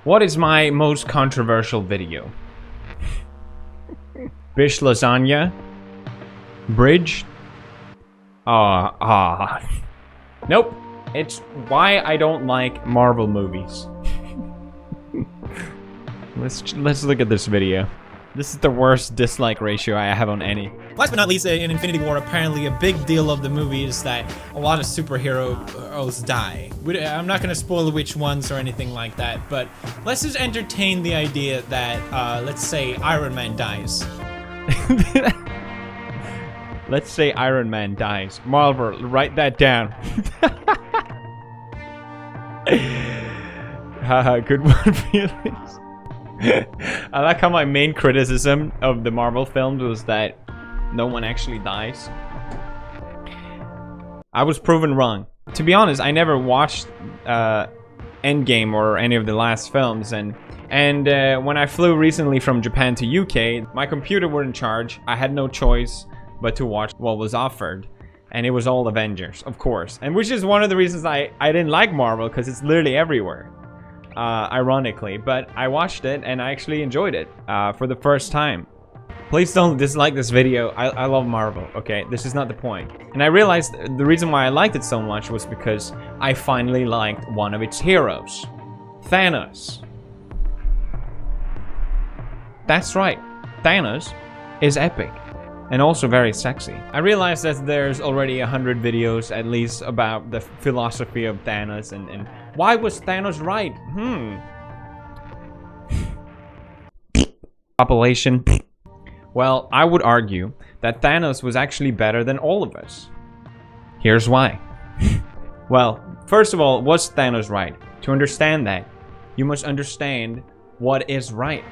What is my most controversial video? Bish lasagna? Bridge? Nope. It's why I don't like Marvel movies. Let's look at this video. This is the worst dislike ratio I have on any. Last but not least, in Infinity War, apparently a big deal of the movie is that a lot of superheroes die. I'm not gonna spoil which ones or anything like that, but let's just entertain the idea that, let's say Iron Man dies. Let's say Iron Man dies. Marvel, write that down. Haha, good one, Felix. I like how my main criticism of the Marvel films was that no one actually dies. I was proven wrong. To be honest, I never watched Endgame or any of the last films, and when I flew recently from Japan to UK, my computer was in charge. I had no choice but to watch what was offered, and it was all Avengers, of course, and which is one of the reasons I didn't like Marvel, because it's literally everywhere. Ironically, but I watched it and I actually enjoyed it for the first time. Please don't dislike this video. I love Marvel, okay? This is not the point. And I realized the reason why I liked it so much was because I finally liked one of its heroes, Thanos. That's right, Thanos is epic and also very sexy. I realized that there's already 100 videos at least about the philosophy of Thanos and why was Thanos right? Population. Well, I would argue that Thanos was actually better than all of us. Here's why. Well, first of all, was Thanos right? To understand that, you must understand what is right.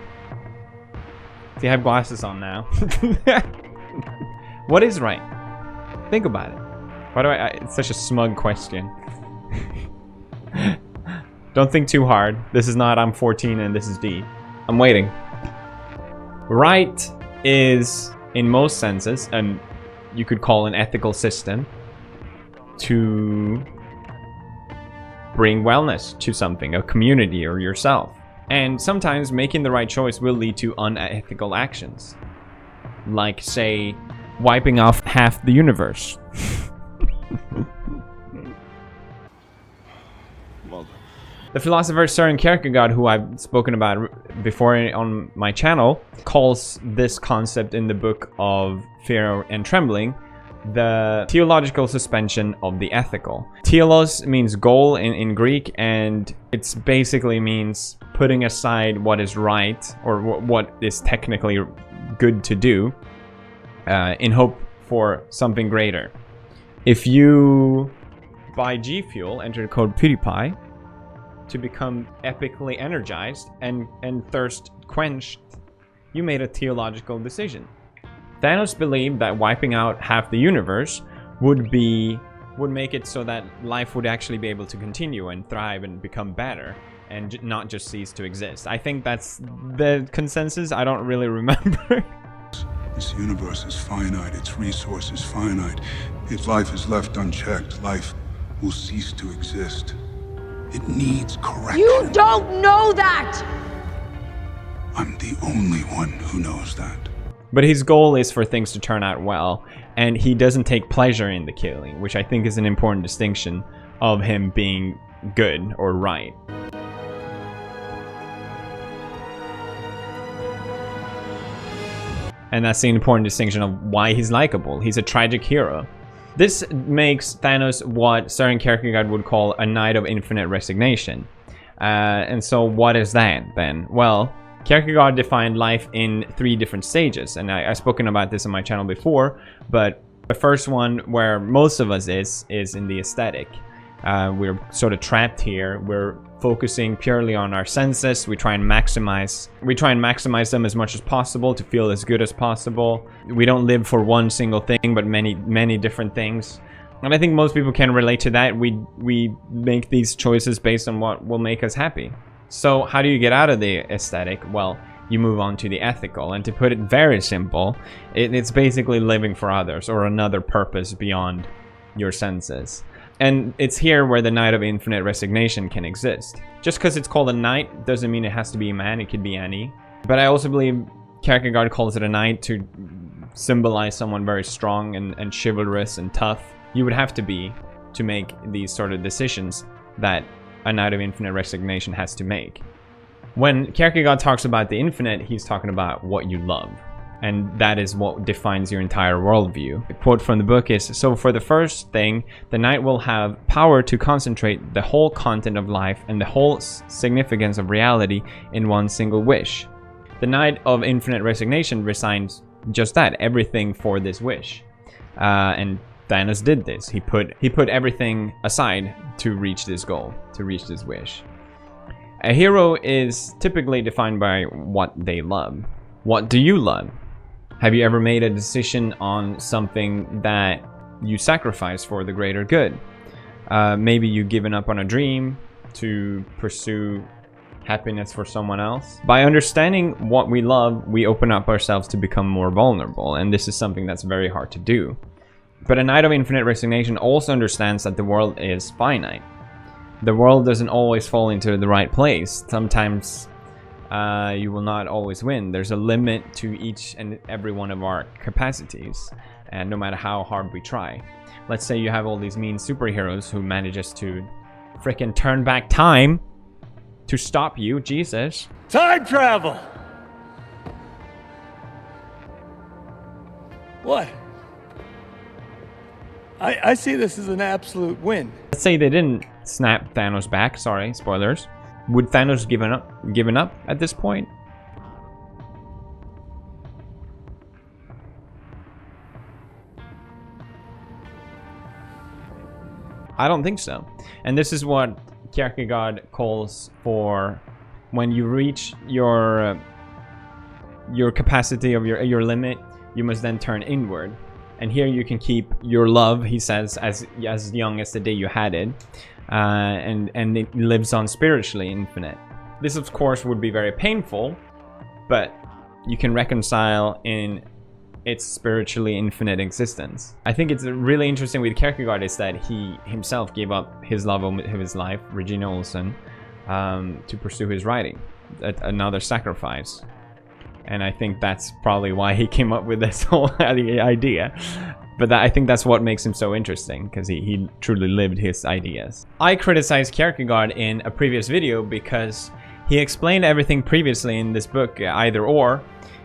See, I have glasses on now. What is right? Think about it. Why do it's such a smug question. Don't think too hard. This is not I'm 14 and this is D. I'm waiting. Right is, in most senses, and you could call an ethical system to bring wellness to something, a community or yourself. And sometimes making the right choice will lead to unethical actions. Like, say, wiping off half the universe. The philosopher Søren Kierkegaard, who I've spoken about before on my channel, calls this concept in the book of Fear and Trembling the theological suspension of the ethical. Telos means goal in Greek, and it basically means putting aside what is right or what is technically good to do in hope for something greater. If you buy G Fuel, enter the code Pewdiepie to become epically energized and thirst quenched, you made a theological decision. Thanos believed that wiping out half the universe would make it so that life would actually be able to continue and thrive and become better and not just cease to exist. I think that's the consensus. I don't really remember. This universe is finite, its resource is finite. If life is left unchecked, life will cease to exist. It needs correction. You don't know that! I'm the only one who knows that. But his goal is for things to turn out well, and he doesn't take pleasure in the killing, which I think is an important distinction of him being good or right. And that's the important distinction of why he's likable. He's a tragic hero. This makes Thanos what Søren Kierkegaard would call a knight of infinite resignation. And so what is that then? Well, Kierkegaard defined life in 3 different stages, and I've spoken about this on my channel before, but the first one where most of us is in the aesthetic. We're sort of trapped here. We're focusing purely on our senses. We try and maximize them as much as possible to feel as good as possible. We don't live for one single thing, but many different things. And I think most people can relate to that. We make these choices based on what will make us happy. So how do you get out of the aesthetic? Well, you move on to the ethical. And to put it very simple, it's basically living for others or another purpose beyond your senses. And it's here where the Knight of Infinite Resignation can exist. Just because it's called a knight doesn't mean it has to be a man, it could be any. But I also believe Kierkegaard calls it a knight to symbolize someone very strong and chivalrous and tough. You would have to be to make these sort of decisions that a Knight of Infinite Resignation has to make. When Kierkegaard talks about the infinite, he's talking about what you love. And that is what defines your entire worldview. A quote from the book is, "So for the first thing, the knight will have power to concentrate the whole content of life and the whole significance of reality in one single wish. The Knight of Infinite Resignation resigns just that, everything for this wish." And Thanos did this. He put everything aside to reach this goal, to reach this wish. A hero is typically defined by what they love. What do you love? Have you ever made a decision on something that you sacrifice for the greater good? Maybe you've given up on a dream to pursue happiness for someone else. By understanding what we love, we open up ourselves to become more vulnerable, and this is something that's very hard to do. But a Knight of Infinite Resignation also understands that the world is finite. The world doesn't always fall into the right place. Sometimes you will not always win. There's a limit to each and every one of our capacities, and no matter how hard we try. Let's say you have all these mean superheroes who manages to frickin' turn back time to stop you, Jesus. Time travel! What? I see this as an absolute win. Let's say they didn't snap Thanos back. Sorry, spoilers. Would Thanos given up at this point? I don't think so. And this is what Kierkegaard calls for when you reach your capacity of your limit. You must then turn inward. And here you can keep your love, he says, as young as the day you had it. And it lives on spiritually infinite. This, of course, would be very painful, but you can reconcile in its spiritually infinite existence. I think it's really interesting with Kierkegaard is that he himself gave up his love of his life, Regina Olsen, to pursue his writing. Another sacrifice. And I think that's probably why he came up with this whole idea. But I think that's what makes him so interesting, because he truly lived his ideas. I criticized Kierkegaard in a previous video because he explained everything previously in this book, either or,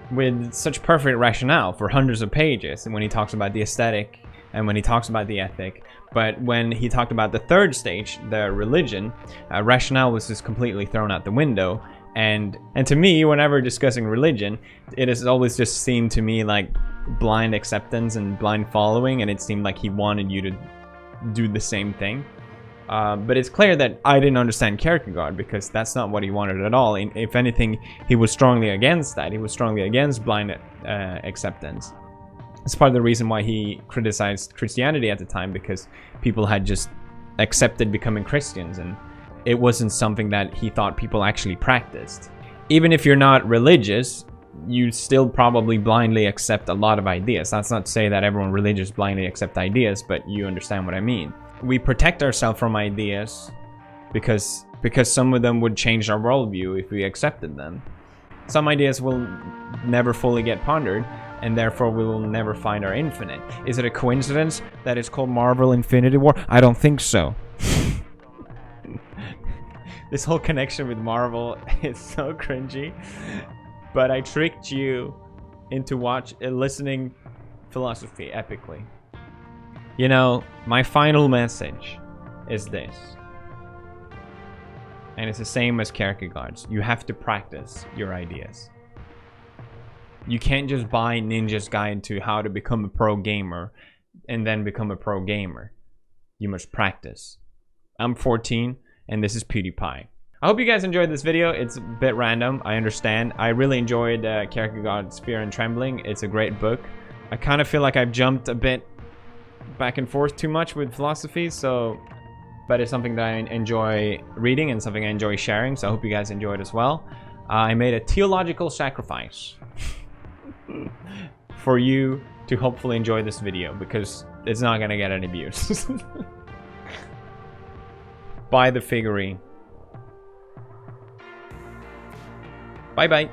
with such perfect rationale for hundreds of pages. And when he talks about the aesthetic and when he talks about the ethic. But when he talked about the third stage, the religion, rationale was just completely thrown out the window. And to me, whenever discussing religion, it has always just seemed to me like blind acceptance and blind following, and it seemed like he wanted you to do the same thing. But it's clear that I didn't understand Kierkegaard, because that's not what he wanted at all. If anything, he was strongly against that. He was strongly against blind acceptance. It's part of the reason why he criticized Christianity at the time, because people had just accepted becoming Christians, and it wasn't something that he thought people actually practiced. Even if you're not religious, you still probably blindly accept a lot of ideas. That's not to say that everyone religious blindly accept ideas, but you understand what I mean. We protect ourselves from ideas because some of them would change our worldview if we accepted them. Some ideas will never fully get pondered, and therefore we will never find our infinite. Is it a coincidence that it's called Marvel Infinity War? I don't think so. This whole connection with Marvel is so cringy, but I tricked you into listening philosophy epically. You know, my final message is this, and it's the same as Kierkegaard's. You have to practice your ideas. You can't just buy Ninja's Guide to how to become a pro gamer and then become a pro gamer. You must practice. I'm 14. And this is Pewdiepie. I hope you guys enjoyed this video. It's a bit random, I understand. I really enjoyed Kierkegaard's Fear and Trembling. It's a great book. I kind of feel like I've jumped a bit back and forth too much with philosophy, but it's something that I enjoy reading and something I enjoy sharing, so I hope you guys enjoyed as well. I made a theological sacrifice for you to hopefully enjoy this video, because it's not gonna get any views. buy the figurine. Bye bye.